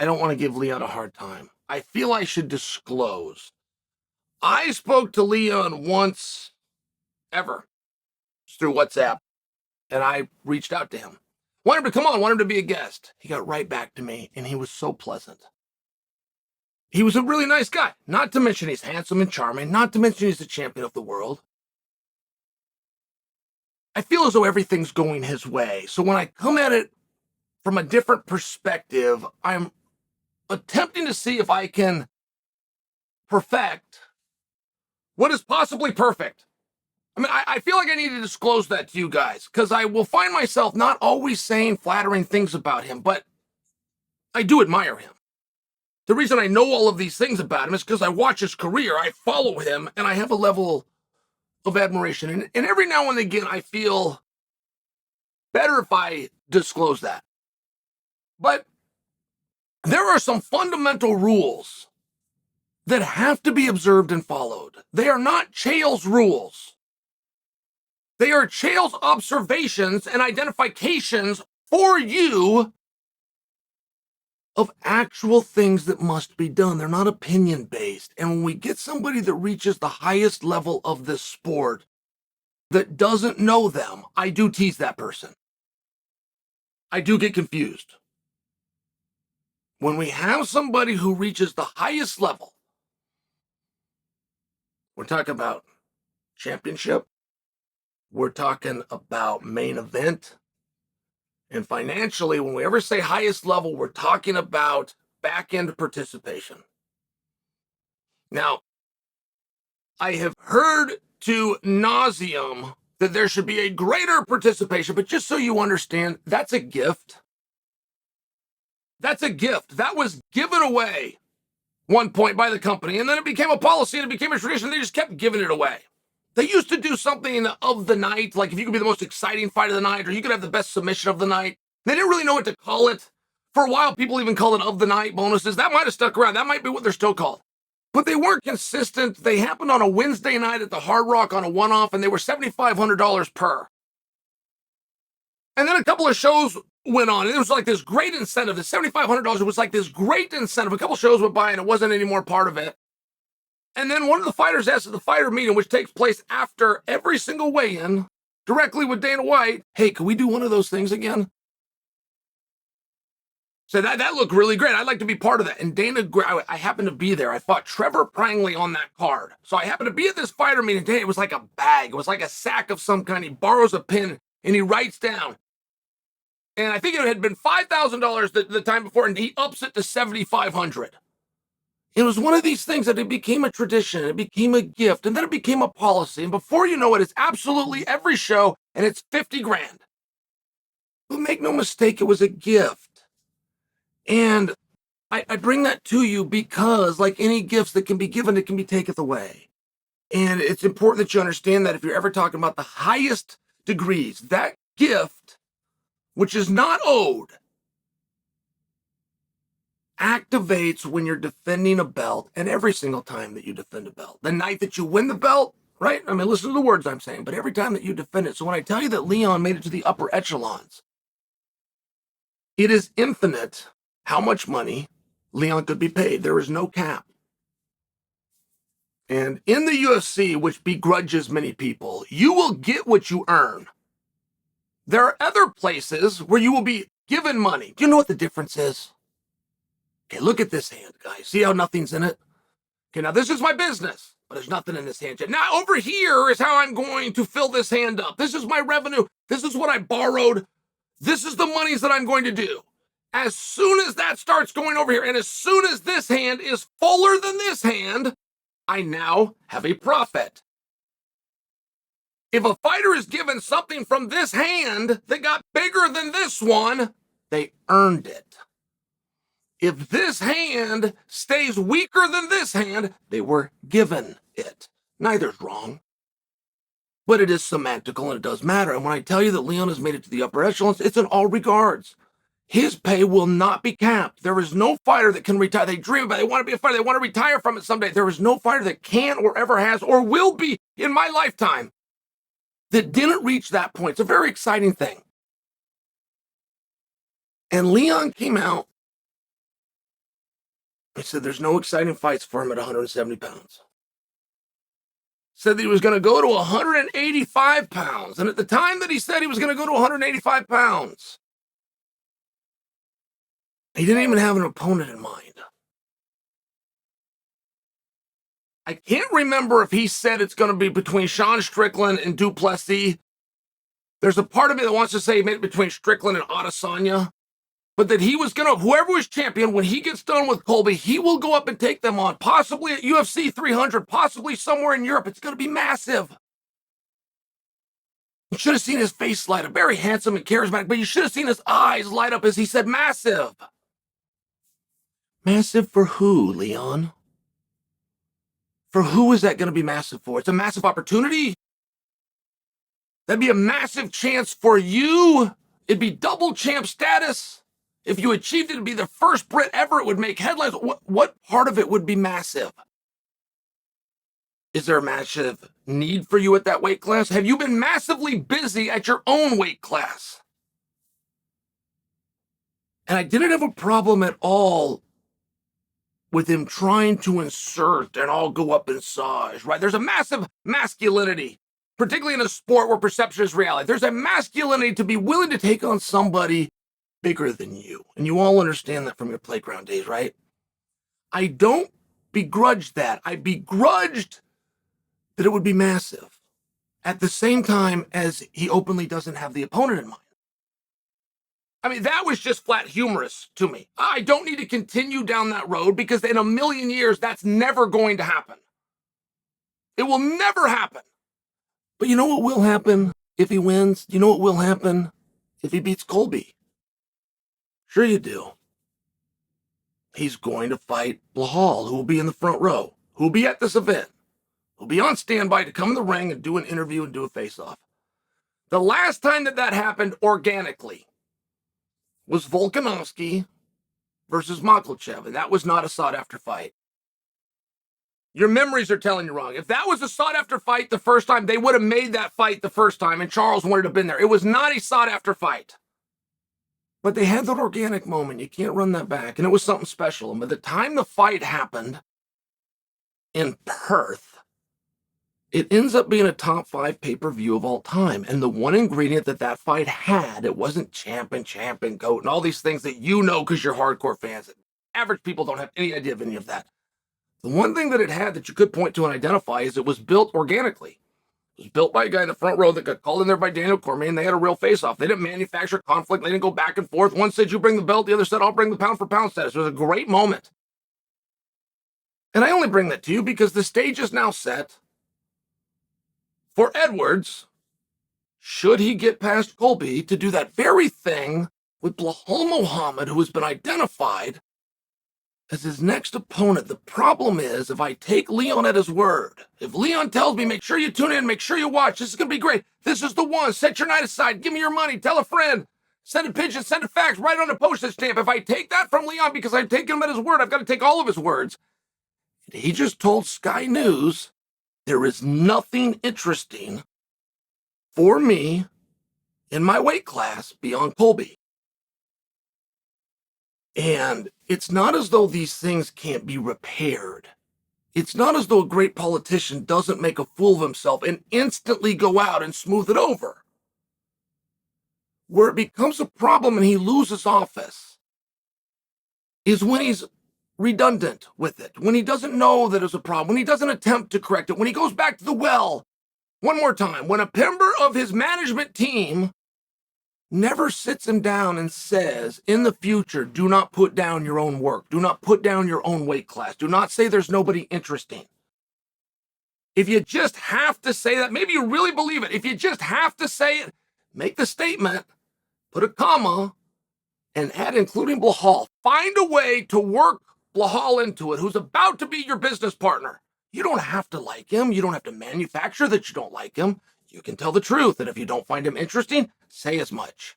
I don't want to give Leon a hard time. I feel I should disclose. I spoke to Leon once ever through WhatsApp, and I reached out to him. Wanted him to come on, wanted him to be a guest. He got right back to me, and he was so pleasant. He was a really nice guy, not to mention he's handsome and charming, not to mention he's the champion of the world. I feel as though everything's going his way. So when I come at it from a different perspective, I'm attempting to see if I can perfect what is possibly perfect. I mean, I feel like I need to disclose that to you guys, because I will find myself not always saying flattering things about him, but I do admire him. The reason I know all of these things about him is because I watch his career, I follow him, and I have a level of admiration. And every now and again, I feel better if I disclose that. But there are some fundamental rules that have to be observed and followed. They are not Chael's rules. They are Chael's observations and identifications for you of actual things that must be done. They're not opinion-based. And when we get somebody that reaches the highest level of this sport that doesn't know them, I do tease that person. I do get confused. When we have somebody who reaches the highest level, we're talking about championship, we're talking about main event, and financially, when we ever say highest level, we're talking about back-end participation. Now, I have heard to nauseum that there should be a greater participation, but just so you understand, that's a gift. That's a gift. That was given away one point by the company, and then it became a policy and it became a tradition. They just kept giving it away. They used to do something of the night, like if you could be the most exciting fight of the night, or you could have the best submission of the night. They didn't really know what to call it. For a while, people even called it of the night bonuses. That might have stuck around. That might be what they're still called. But they weren't consistent. They happened on a Wednesday night at the Hard Rock on a one-off, and they were $7,500 per. And then a couple of shows went on, and it was like this great incentive. The $7,500 was like this great incentive. A couple shows went by, and it wasn't any more part of it. And then one of the fighters asked at the fighter meeting, which takes place after every single weigh-in, directly with Dana White, hey, can we do one of those things again? So that looked really great. I'd like to be part of that. And Dana, I happened to be there. I fought Trevor Prangley on that card. So I happened to be at this fighter meeting. It was like a bag. It was like a sack of some kind. He borrows a pen and he writes down. And I think it had been $5,000 the time before, and he ups it to $7,500. It was one of these things that it became a tradition, it became a gift, and then it became a policy. And before you know it, it's absolutely every show, and it's 50 grand. But make no mistake, it was a gift. And I bring that to you because, like any gifts that can be given, it can be taken away. And it's important that you understand that if you're ever talking about the highest degrees, that gift, which is not owed, activates when you're defending a belt, and every single time that you defend a belt. The night that you win the belt, right? I mean, listen to the words I'm saying, but every time that you defend it. So when I tell you that Leon made it to the upper echelons, it is infinite how much money Leon could be paid. There is no cap. And in the UFC, which begrudges many people, you will get what you earn. There are other places where you will be given money. Do you know what the difference is? Okay, look at this hand, guys. See how nothing's in it? Okay, now this is my business, but there's nothing in this hand yet. Now over here is how I'm going to fill this hand up. This is my revenue. This is what I borrowed. This is the monies that I'm going to do. As soon as that starts going over here, and as soon as this hand is fuller than this hand, I now have a profit. If a fighter is given something from this hand that got bigger than this one, they earned it. If this hand stays weaker than this hand, they were given it. Neither's wrong. But it is semantical and it does matter. And when I tell you that Leon has made it to the upper echelons, it's in all regards. His pay will not be capped. There is no fighter that can retire. They dream about it. They want to be a fighter. They want to retire from it someday. There is no fighter that can or ever has or will be in my lifetime that didn't reach that point. It's a very exciting thing. And Leon came out He said there's no exciting fights for him at 170 pounds. Said that he was going to go to 185 pounds. And at the time that he said he was going to go to 185 pounds, he didn't even have an opponent in mind. I can't remember if he said it's going to be between Sean Strickland and Du Plessis. There's a part of me that wants to say he made it between Strickland and Adesanya, but that he was going to, whoever was champion, when he gets done with Colby, he will go up and take them on, possibly at UFC 300, possibly somewhere in Europe. It's going to be massive. You should have seen his face light up. Very handsome and charismatic, but you should have seen his eyes light up as he said massive. Massive for who, Leon? For who is that going to be massive for? It's a massive opportunity. That'd be a massive chance for you. It'd be double champ status. If you achieved it, it'd be the first Brit ever. It would make headlines. What part of it would be massive? Is there a massive need for you at that weight class? Have you been massively busy at your own weight class? And I didn't have a problem at all with him trying to insert and all go up in size, right? There's a massive masculinity, particularly in a sport where perception is reality. There's a masculinity to be willing to take on somebody bigger than you. And you all understand that from your playground days, right? I don't begrudge that. I begrudged that it would be massive at the same time as he openly doesn't have the opponent in mind. I mean, that was just flat humorous to me. I don't need to continue down that road because in a million years, that's never going to happen. It will never happen. But you know what will happen if he wins? You know what will happen if he beats Colby? Sure you do. He's going to fight Blahal, who will be in the front row, who will be at this event, who will be on standby to come in the ring and do an interview and do a face-off. The last time that happened organically was Volkanovski versus Makhachev, and that was not a sought-after fight. Your memories are telling you wrong. If that was a sought-after fight the first time, they would have made that fight the first time, and Charles wouldn't have been there. It was not a sought-after fight. But they had that organic moment. You can't run that back, and it was something special. And by the time the fight happened in Perth, it ends up being a top 5 pay-per-view of all time. And the one ingredient that fight had, it wasn't champ and goat and all these things that you know because you're hardcore fans. Average people don't have any idea of any of that. The one thing that it had that you could point to and identify is it was built organically. It was built by a guy in the front row that got called in there by Daniel Cormier, and they had a real face-off. They didn't manufacture conflict. They didn't go back and forth. One said, you bring the belt. The other said, I'll bring the pound-for-pound status. It was a great moment. And I only bring that to you because the stage is now set for Edwards, should he get past Colby, to do that very thing with Belal Muhammad, who has been identified as his next opponent. The problem is, if I take Leon at his word, if Leon tells me, make sure you tune in, make sure you watch, this is going to be great, this is the one, set your night aside, give me your money, tell a friend, send a pigeon, send a fax, write on a postage stamp. If I take that from Leon because I've taken him at his word, I've got to take all of his words. And he just told Sky News, there is nothing interesting for me in my weight class beyond Colby. And it's not as though these things can't be repaired. It's not as though a great politician doesn't make a fool of himself and instantly go out and smooth it over. Where it becomes a problem and he loses office is when he's redundant with it, when he doesn't know that it's a problem, when he doesn't attempt to correct it, when he goes back to the well one more time, when a member of his management team never sits him down and says, in the future, do not put down your own work, do not put down your own weight class, do not say there's nobody interesting. If you just have to say that, maybe you really believe it, if you just have to say it, make the statement, put a comma, and add including Blahal. Find a way to work Blahal into it, who's about to be your business partner. You don't have to like him. You don't have to manufacture that you don't like him. You can tell the truth, and if you don't find him interesting, say as much.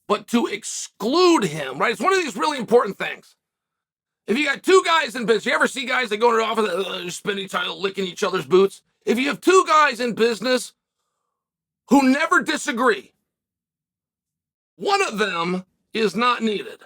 But to exclude him, right, it's one of these really important things. If you got two guys in business, you ever see guys that go into the office, spending each other, licking each other's boots? If you have two guys in business who never disagree, one of them is not needed.